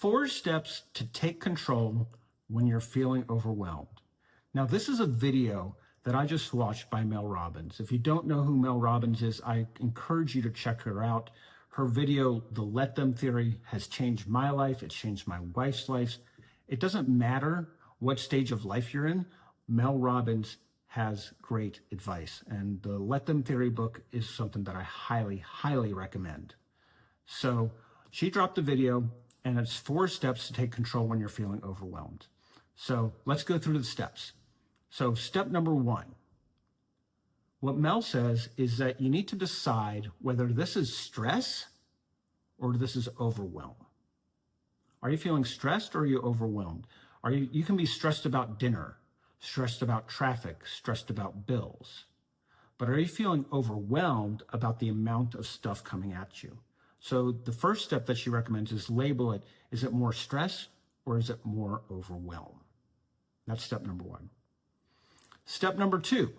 4 steps to take control when you're feeling overwhelmed. Now, this is a video that I just watched by Mel Robbins. If you don't know who Mel Robbins is, I encourage you to check her out. Her video, The Let Them Theory, has changed my life. It's changed my wife's life. It doesn't matter what stage of life you're in. Mel Robbins has great advice. And the Let Them Theory book is something that I highly, highly recommend. So she dropped a video, and it's 4 steps to take control when you're feeling overwhelmed. So let's go through the steps. So step number 1, what Mel says is that you need to decide whether this is stress or this is overwhelm. Are you feeling stressed or are you overwhelmed? You can be stressed about dinner, stressed about traffic, stressed about bills. But are you feeling overwhelmed about the amount of stuff coming at you? So the first step that she recommends is label it. Is it more stress or is it more overwhelm? That's step number 1. Step number 2,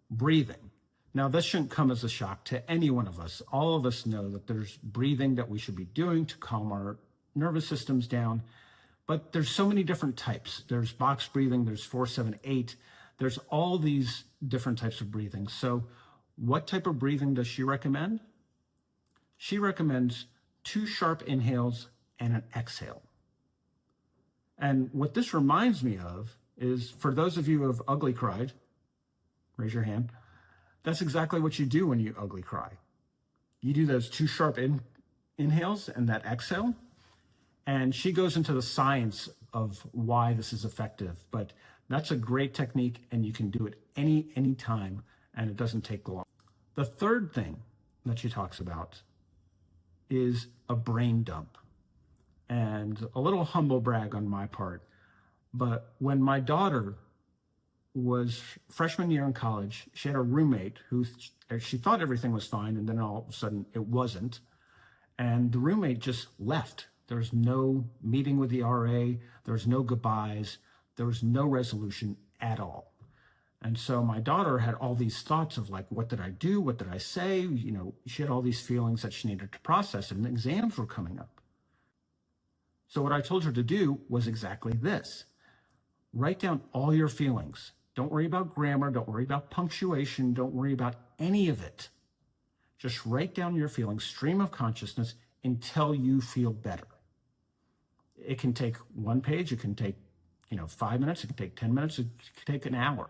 breathing. Now, this shouldn't come as a shock to any one of us. All of us know that there's breathing that we should be doing to calm our nervous systems down, but there's so many different types. There's box breathing, there's 4-7-8, there's all these different types of breathing. So what type of breathing does she recommend? She recommends 2 sharp inhales and an exhale. And what this reminds me of is, for those of you who have ugly cried, raise your hand. That's exactly what you do when you ugly cry. You do those 2 sharp inhales and that exhale. And she goes into the science of why this is effective. But that's a great technique, and you can do it any time, and it doesn't take long. The third thing that she talks about is a brain dump. And a little humble brag on my part, but when my daughter was freshman year in college, she had a roommate who she thought everything was fine, and then all of a sudden it wasn't. And the roommate just left. There was no meeting with the RA. There was no goodbyes. There was no resolution at all. And so my daughter had all these thoughts of like, what did I do? What did I say? You know, she had all these feelings that she needed to process, and exams were coming up. So what I told her to do was exactly this. Write down all your feelings. Don't worry about grammar. Don't worry about punctuation. Don't worry about any of it. Just write down your feelings, stream of consciousness, until you feel better. It can take 1 page. It can take, 5 minutes. It can take 10 minutes. It can take an hour.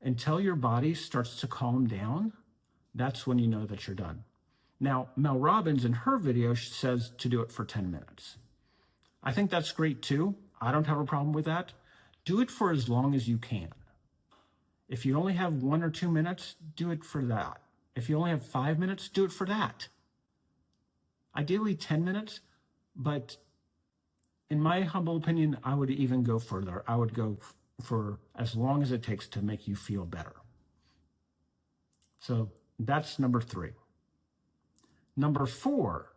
Until your body starts to calm down, that's when you know that you're done. Now, Mel Robbins in her video says to do it for 10 minutes. I think that's great too. I don't have a problem with that. Do it for as long as you can. If you only have 1 or 2 minutes, do it for that. If you only have 5 minutes, do it for that. Ideally 10 minutes, but in my humble opinion, I would even go further. I would go for as long as it takes to make you feel better. So that's number 3. Number 4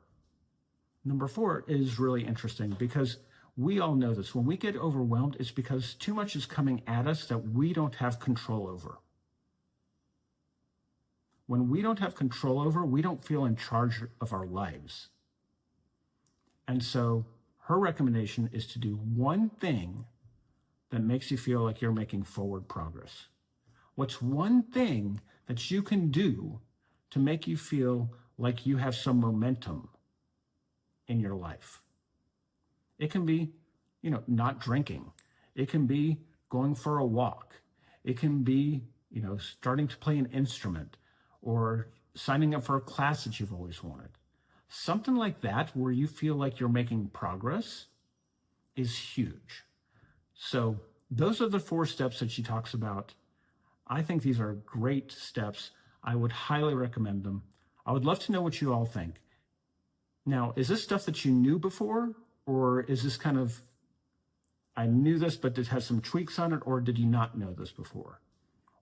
is really interesting, because we all know this. When we get overwhelmed, it's because too much is coming at us that we don't have control over. When we don't have control over, we don't feel in charge of our lives. And so her recommendation is to do one thing that makes you feel like you're making forward progress. What's one thing that you can do to make you feel like you have some momentum in your life? It can be, not drinking. It can be going for a walk. It can be, starting to play an instrument, or signing up for a class that you've always wanted. Something like that where you feel like you're making progress is huge. So those are the 4 steps that she talks about. I think these are great steps. I would highly recommend them. I would love to know what you all think. Now, is this stuff that you knew before, or is this kind of, I knew this, but it has some tweaks on it, or did you not know this before?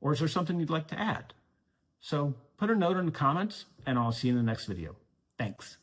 Or is there something you'd like to add? So put a note in the comments, and I'll see you in the next video. Thanks.